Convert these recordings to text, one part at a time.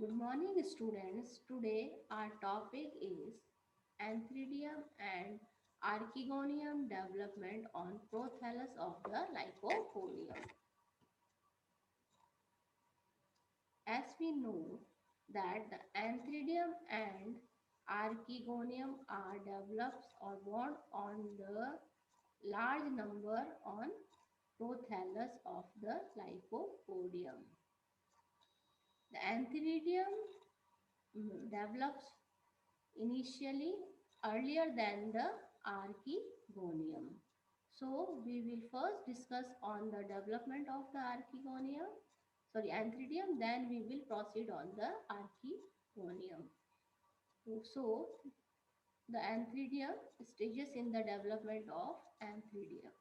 Good morning, students. Today our topic is Anthridium and Archegonium development on prothallus of the Lycopodium. As we know that the Anthridium and Archegonium are developed or born on the large number on prothallus of the Lycopodium. The Anthridium develops initially earlier than the Archegonium. So we will first discuss on the development of the Anthridium, then we will proceed on the Archegonium. So the Anthridium stages in the development of Anthridium.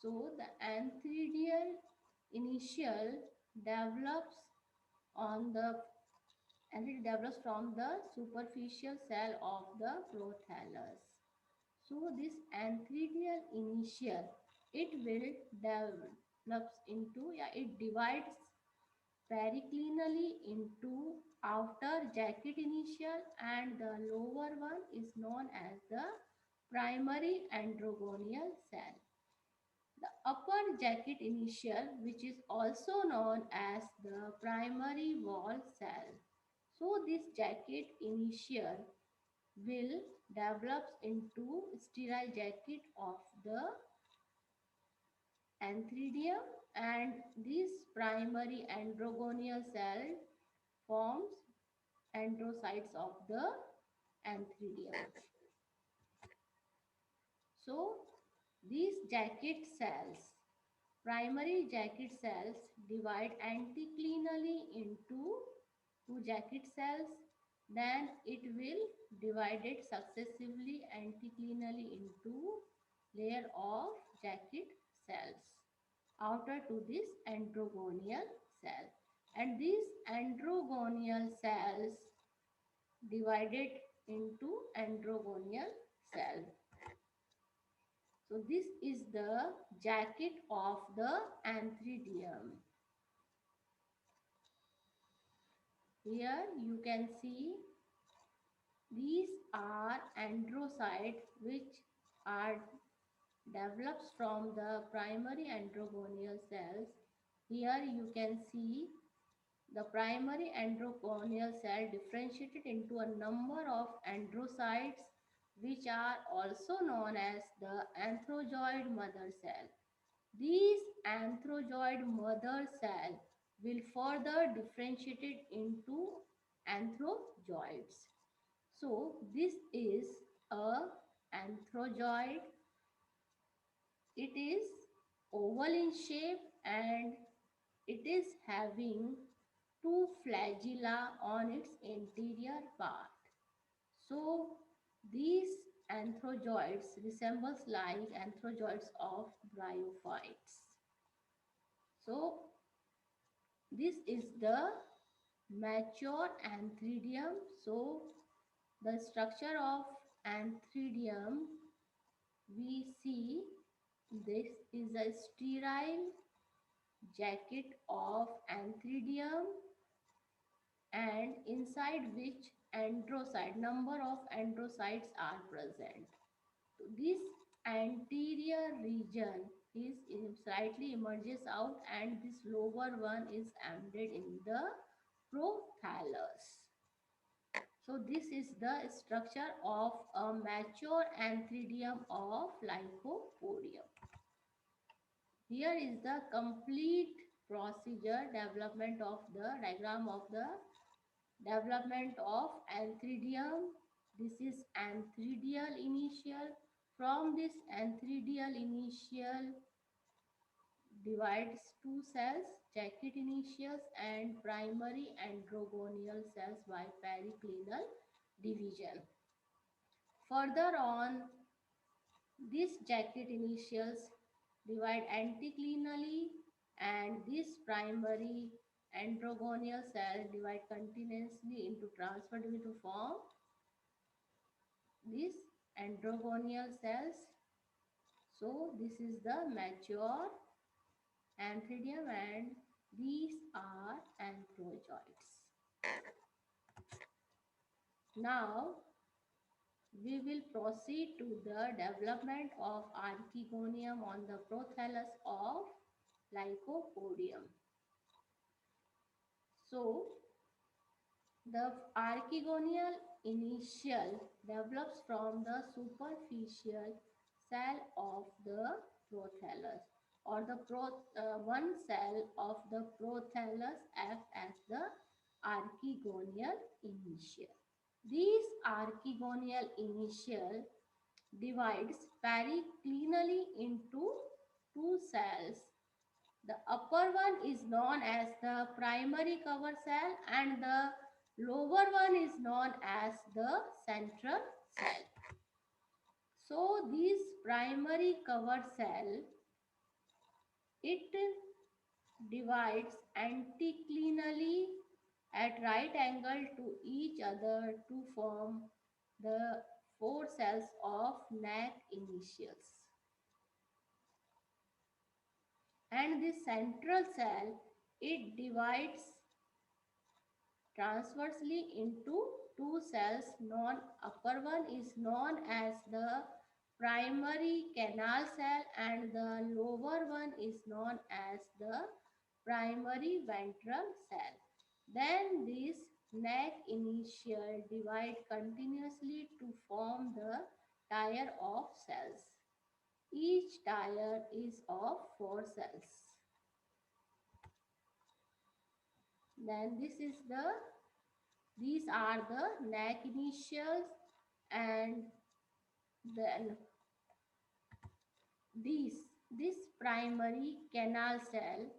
So the Anthridial initial develops on the and it develops from the superficial cell of the prothallus. So this antheridial initial, it will develops into, it divides periclinally into outer jacket initial, and the lower one is known as the primary androgonial cell. The upper jacket initial, which is also known as the primary wall cell. So this jacket initial will develops into sterile jacket of the antheridium, and this primary androgonial cell forms androcytes of the antheridium. So these jacket cells, primary jacket cells, divide anticlinally into two jacket cells, then it will divide it successively anticlinally into layer of jacket cells outer to this androgonial cell, and these androgonial cells divided into androgonial cell. So this is the jacket of the antheridium. Here you can see these are androcytes which are develops from the primary androgonial cells. Here you can see the primary androgonial cell differentiated into a number of androcytes which are also known as the anthrozoid mother cell. These anthrozoid mother cell will further differentiated into anthrozoids. So this is a anthrozoid. It is oval in shape and it is having two flagella on its interior part. So these anthrozoids resembles like anthrozoids of bryophytes. So this is the mature antheridium. So the structure of antheridium, we see this is a sterile jacket of antheridium, and inside which androcyte number of androcytes are present. So this anterior region is slightly emerges out, and this lower one is embedded in the prothallus. So this is the structure of a mature antheridium of Lycopodium. Here is the complete procedure development of the diagram of the development of antheridium. This is antheridial initial. From this antheridial initial divides two cells, jacket initials and primary androgonial cells by periclinal division. Further on, these jacket initials divide anticlinally, and this primary androgonial cell divide continuously into transfer to form these androgonial cells. So this is the mature antheridium and these are anthrozoids. Now we will proceed to the development of archegonium on the prothallus of Lycopodium. So the archegonial initial develops from the superficial cell of the prothallus, or the one cell of the prothallus acts as the archegonial initial. These archegonial initial divides periclinally into two cells. The upper one is known as the primary cover cell and the lower one is known as the central cell. So this primary cover cell, it divides anticlinally at right angle to each other to form the four cells of neck initials. And the central cell, it divides transversely into two cells. Non upper one is known as the primary canal cell and the lower one is known as the primary ventral cell. Then this neck initial divide continuously to form the tier of cells. Each tier is of four cells. Then these are the neck initials, and then this primary canal cell,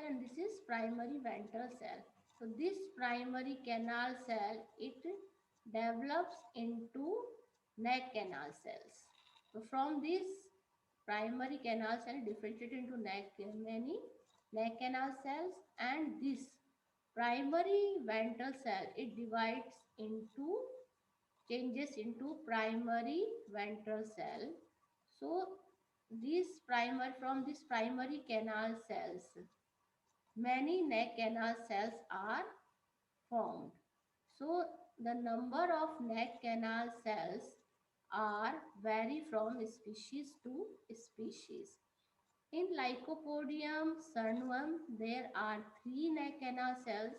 and this is primary ventral cell. So this primary canal cell, it develops into neck canal cells. So from this primary canal cell differentiated into many neck canal cells, and this primary ventral cell, it divides into changes into primary ventral cell. So from this primary canal cells, many neck canal cells are formed. So the number of neck canal cells are vary from species to species. In Lycopodium cernuum, there are 3 neck canal cells,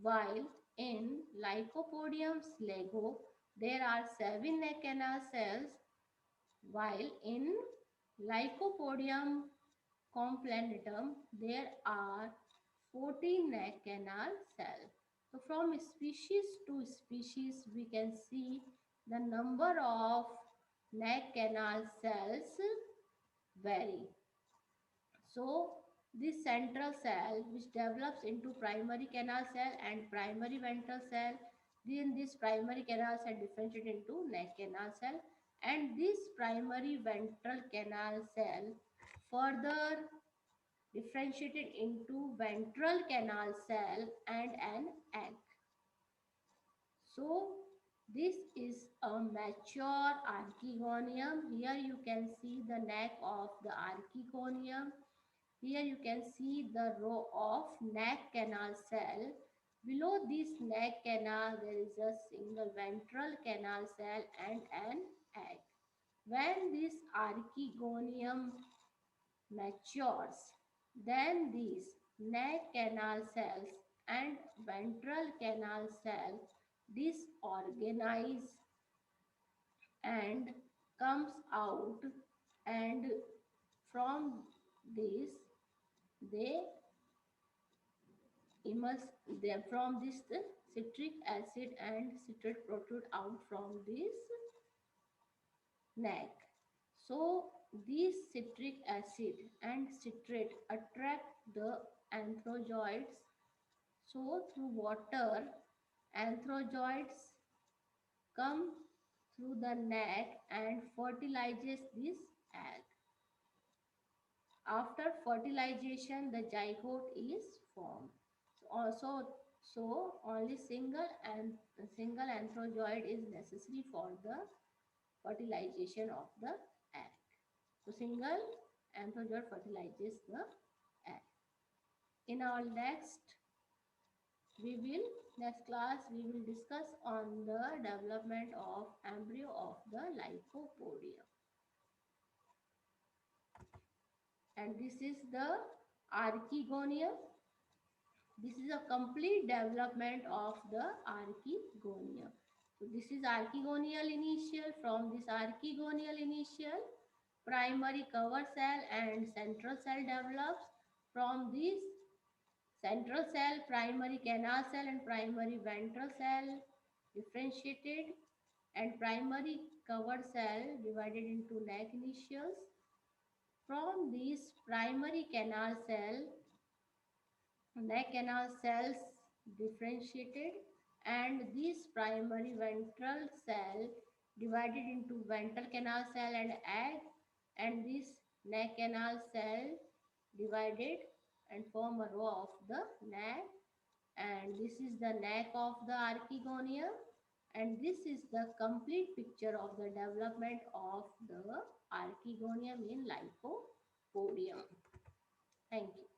while in Lycopodium slegho, there are 7 neck canal cells, while in Lycopodium complementum, there are 14 neck canal cells. So from species to species, we can see the number of neck canal cells vary. So this central cell, which develops into primary canal cell and primary ventral cell, then this primary canal cell differentiated into neck canal cell, and this primary ventral canal cell further differentiated into ventral canal cell and an egg. So this is a mature archegonium. Here you can see the neck of the archegonium. Here you can see the row of neck canal cell. Below this neck canal, there is a single ventral canal cell and an egg. When this archegonium matures, then these neck canal cells and ventral canal cell disorganize and comes out, and from this they from this the citric acid and citrate protrude out from this neck. So these citric acid and citrate attract the anthrozoids. So through water, anthrozoids come through the neck and fertilizes this egg. After fertilization, the zygote is formed. So only single anthrozoid is necessary for the fertilization of the egg. So single anthrozoid fertilizes the egg. In our we will next class we will discuss on the development of embryo of the lycopodium, and this is the archegonium. This is a complete development of the archegonium. So this is archegonial initial. From this archegonial initial, primary cover cell and central cell develops. From this central cell, primary canal cell and primary ventral cell differentiated, and primary covered cell divided into neck initials. From this primary canal cell, neck canal cells differentiated, and this primary ventral cell divided into ventral canal cell and egg, and this neck canal cell divided and form a row of the neck, and this is the neck of the archegonium, and this is the complete picture of the development of the archegonium in lycopodium. Thank you.